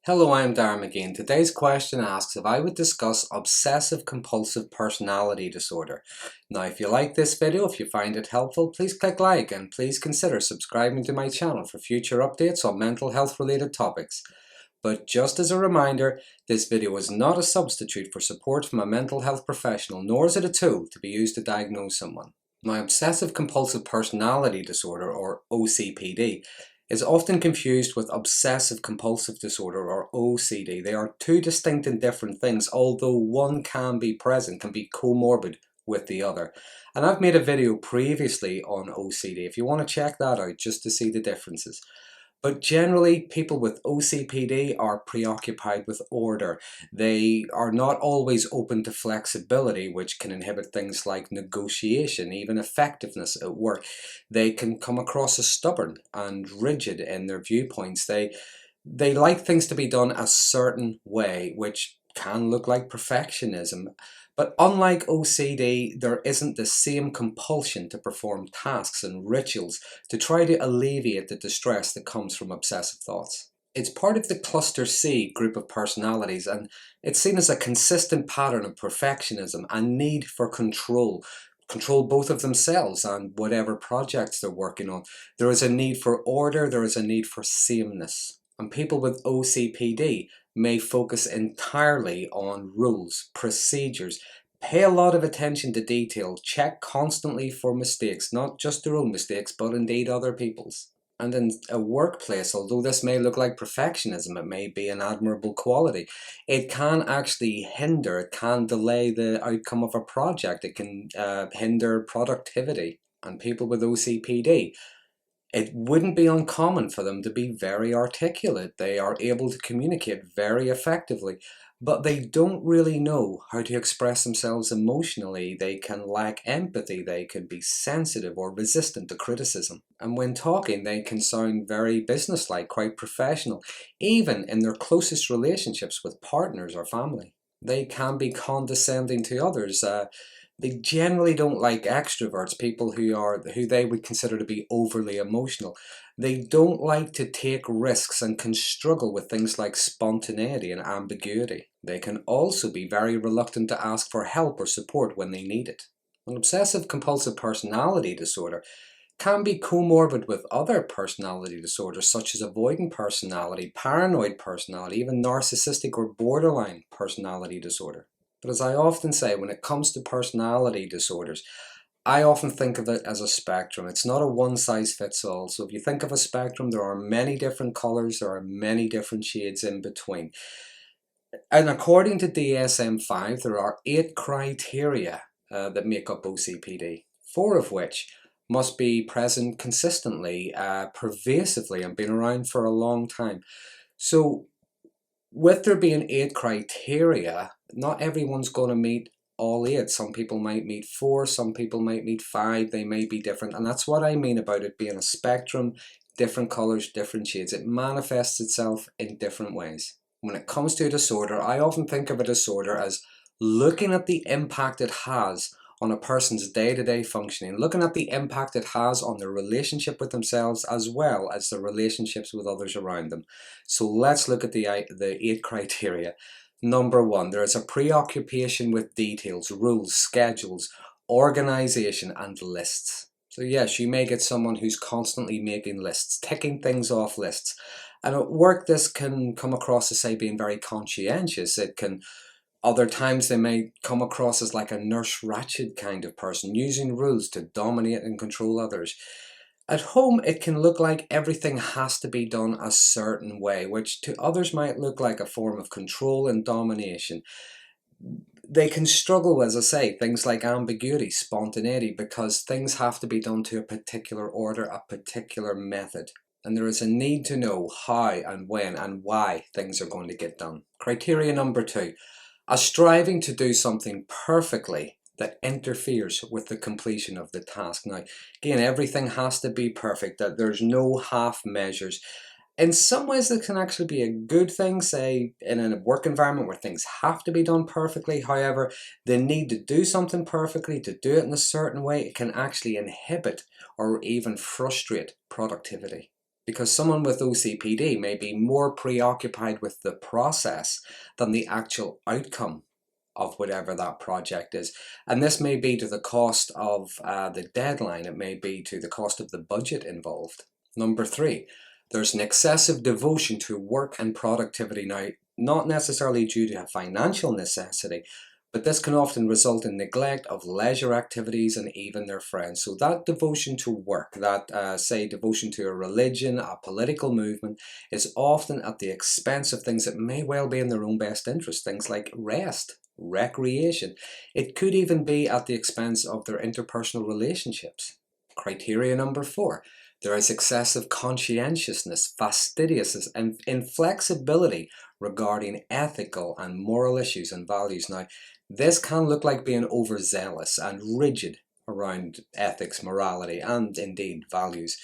Hello, I'm Darren Magee, and today's question asks if I would discuss obsessive compulsive personality disorder. Now, if you like this video, if you find it helpful, please click like and please consider subscribing to my channel for future updates on mental health related topics. But just as a reminder, this video is not a substitute for support from a mental health professional, nor is it a tool to be used to diagnose someone. Now, obsessive compulsive personality disorder, or OCPD, is often confused with obsessive compulsive disorder, or OCD. They are two distinct and different things, although one can be comorbid with the other. And I've made a video previously on OCD if you want to check that out just to see the differences. But generally, people with OCPD are preoccupied with order. They are not always open to flexibility, which can inhibit things like negotiation, even effectiveness at work. They can come across as stubborn and rigid in their viewpoints. They like things to be done a certain way, which can look like perfectionism. But unlike OCD, there isn't the same compulsion to perform tasks and rituals to try to alleviate the distress that comes from obsessive thoughts. It's part of the cluster C group of personalities, and it's seen as a consistent pattern of perfectionism and need for control. Control both of themselves and whatever projects they're working on. There is a need for order, there is a need for sameness. And people with OCPD may focus entirely on rules, procedures, pay a lot of attention to detail, check constantly for mistakes, not just their own mistakes, but indeed other people's. And in a workplace, although this may look like perfectionism, it may be an admirable quality, it can actually hinder, it can delay the outcome of a project, it can hinder productivity. And people with OCPD, it wouldn't be uncommon for them to be very articulate. They are able to communicate very effectively, but they don't really know how to express themselves emotionally. They can lack empathy, they can be sensitive or resistant to criticism. And when talking, they can sound very businesslike, quite professional, even in their closest relationships with partners or family. They can be condescending to others. They generally don't like extroverts, people who they would consider to be overly emotional. They don't like to take risks and can struggle with things like spontaneity and ambiguity. They can also be very reluctant to ask for help or support when they need it. An obsessive compulsive personality disorder can be comorbid with other personality disorders such as avoidant personality, paranoid personality, even narcissistic or borderline personality disorder. But as I often say, when it comes to personality disorders, I often think of it as a spectrum. It's not a one-size-fits-all. So if you think of a spectrum, there are many different colors, there are many different shades in between. And according to DSM-5, there are 8 criteria that make up OCPD, 4 of which must be present consistently, pervasively, and been around for a long time. So with there being 8 criteria, not everyone's going to meet all 8. Some people might meet 4, some people might meet 5, they may be different. And that's what I mean about it being a spectrum, different colors, different shades. It manifests itself in different ways. When it comes to a disorder, I often think of a disorder as looking at the impact it has on a person's day-to-day functioning, looking at the impact it has on their relationship with themselves as well as their relationships with others around them. So let's look at the 8 criteria. Number 1, there is a preoccupation with details, rules, schedules, organization, and lists. So yes, you may get someone who's constantly making lists, ticking things off lists. And at work, this can come across as, say, being very conscientious. It can Other times they may come across as like a Nurse Ratched kind of person, using rules to dominate and control others. At home, it can look like everything has to be done a certain way, which to others might look like a form of control and domination. They can struggle, as I say, things like ambiguity, spontaneity, because things have to be done to a particular order, a particular method. And there is a need to know how and when and why things are going to get done. Criteria number 2. A striving to do something perfectly that interferes with the completion of the task. Now, again, everything has to be perfect, that there's no half measures. In some ways, this can actually be a good thing, say, in a work environment where things have to be done perfectly. However, the need to do something perfectly, to do it in a certain way, it can actually inhibit or even frustrate productivity. Because someone with OCPD may be more preoccupied with the process than the actual outcome of whatever that project is. And this may be to the cost of the deadline, it may be to the cost of the budget involved. Number 3, there's an excessive devotion to work and productivity. Now, not necessarily due to a financial necessity, but this can often result in neglect of leisure activities and even their friends. So that devotion to work, that say devotion to a religion, a political movement, is often at the expense of things that may well be in their own best interest. Things like rest, recreation. It could even be at the expense of their interpersonal relationships. Criteria number 4. There is excessive conscientiousness, fastidiousness, and inflexibility regarding ethical and moral issues and values. Now, this can look like being overzealous and rigid around ethics, morality, and indeed values.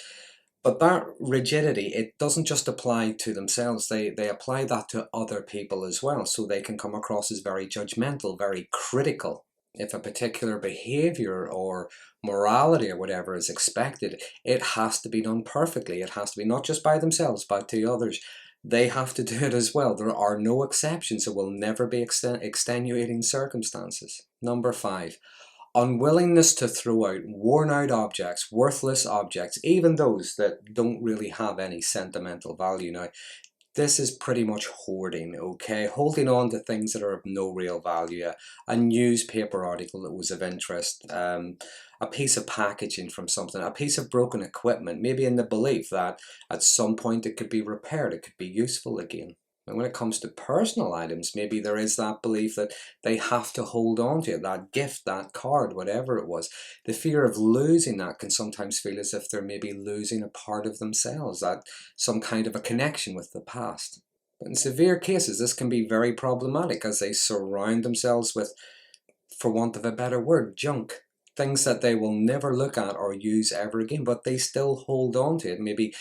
But that rigidity, it doesn't just apply to themselves, they apply that to other people as well. So they can come across as very judgmental, very critical. If a particular behavior or morality or whatever is expected, it has to be done perfectly. It has to be not just by themselves, but to others. They have to do it as well. There are no exceptions. There will never be extenuating circumstances. Number 5, unwillingness to throw out worn out objects, worthless objects, even those that don't really have any sentimental value. Now, this is pretty much hoarding, okay? Holding on to things that are of no real value. A newspaper article that was of interest, a piece of packaging from something, a piece of broken equipment, maybe in the belief that at some point it could be repaired, it could be useful again. And when it comes to personal items, maybe there is that belief that they have to hold on to it, that gift, that card, whatever it was. The fear of losing that can sometimes feel as if they're maybe losing a part of themselves, that some kind of a connection with the past. But in severe cases, this can be very problematic as they surround themselves with, for want of a better word, junk. Things that they will never look at or use ever again, but they still hold on to it. Maybe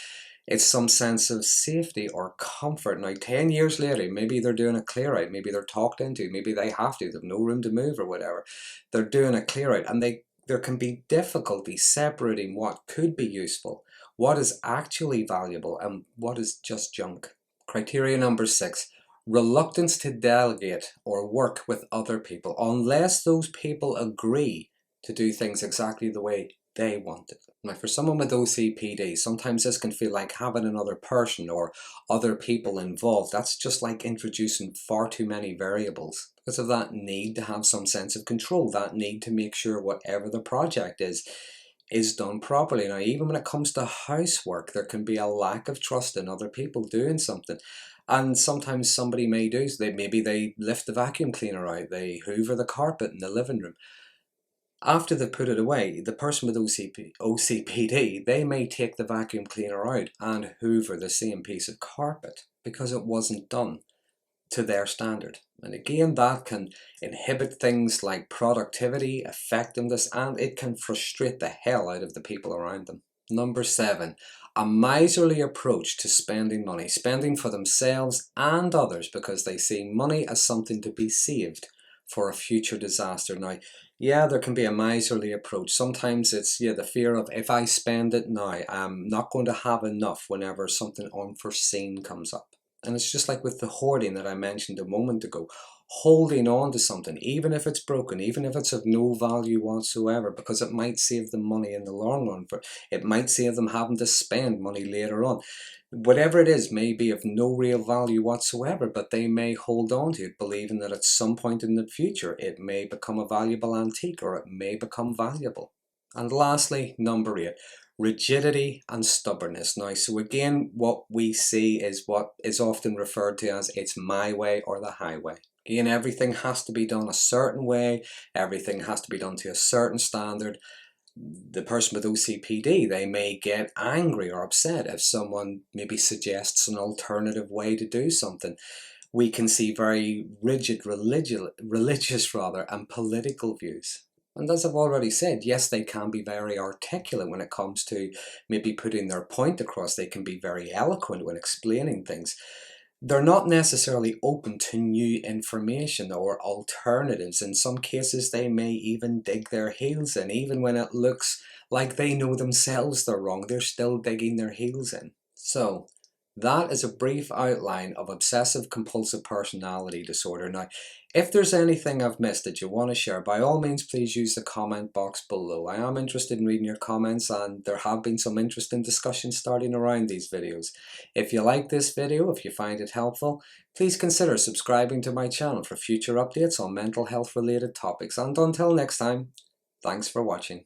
it's some sense of safety or comfort. Now, 10 years later, maybe they're doing a clear out, maybe they're talked into, maybe they have to, they've no room to move or whatever. They're doing a clear out, and there can be difficulty separating what could be useful, what is actually valuable, and what is just junk. Criteria number 6, reluctance to delegate or work with other people unless those people agree to do things exactly the way they want it. Now, for someone with OCPD, sometimes this can feel like having another person or other people involved. That's just like introducing far too many variables because of that need to have some sense of control, that need to make sure whatever the project is done properly. Now, even when it comes to housework, there can be a lack of trust in other people doing something. And sometimes somebody may do, so maybe they lift the vacuum cleaner out, they hoover the carpet in the living room. After they put it away, the person with OCPD, they may take the vacuum cleaner out and hoover the same piece of carpet because it wasn't done to their standard. And again, that can inhibit things like productivity, effectiveness, and it can frustrate the hell out of the people around them. Number 7, a miserly approach to spending money, spending for themselves and others because they see money as something to be saved for a future disaster. Now, yeah, there can be a miserly approach. Sometimes it's the fear of, if I spend it now, I'm not going to have enough whenever something unforeseen comes up. And it's just like with the hoarding that I mentioned a moment ago, holding on to something, even if it's broken, even if it's of no value whatsoever, because it might save them money in the long run. It might save them having to spend money later on. Whatever it is may be of no real value whatsoever, but they may hold on to it, believing that at some point in the future it may become a valuable antique or it may become valuable. And lastly, number 8, rigidity and stubbornness. Now, so again, what we see is what is often referred to as it's my way or the highway. Again, everything has to be done a certain way, everything has to be done to a certain standard. The person with OCPD, they may get angry or upset if someone maybe suggests an alternative way to do something. We can see very rigid religious and political views. And as I've already said, yes, they can be very articulate when it comes to maybe putting their point across. They can be very eloquent when explaining things. They're not necessarily open to new information or alternatives. In some cases, they may even dig their heels in, even when it looks like they know themselves they're wrong. They're still digging their heels in. So, that is a brief outline of obsessive compulsive personality disorder. Now, if there's anything I've missed that you want to share, by all means, please use the comment box below. I am interested in reading your comments, and there have been some interesting discussions starting around these videos. If you like this video, if you find it helpful, please consider subscribing to my channel for future updates on mental health related topics. And until next time, thanks for watching.